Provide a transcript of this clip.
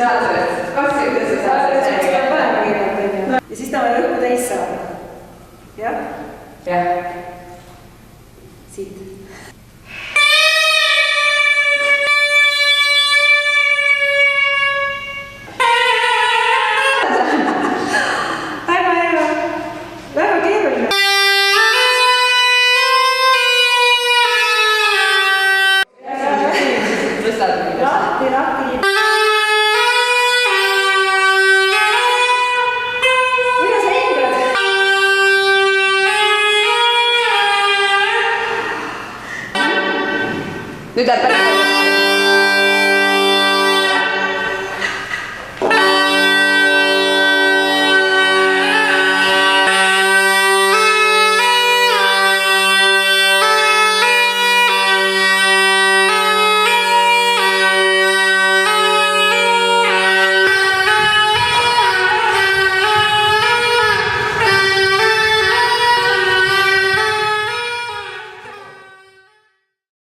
saad sellest? Kas kuidas sa saad sellest? Seda panema kõigepealt. Ja siis ta on õhku täis saada. Jah? Jah. Siit. Väga hea. Väga keeruline. Lahti. Kuidas hingad? Nüüd läheb päris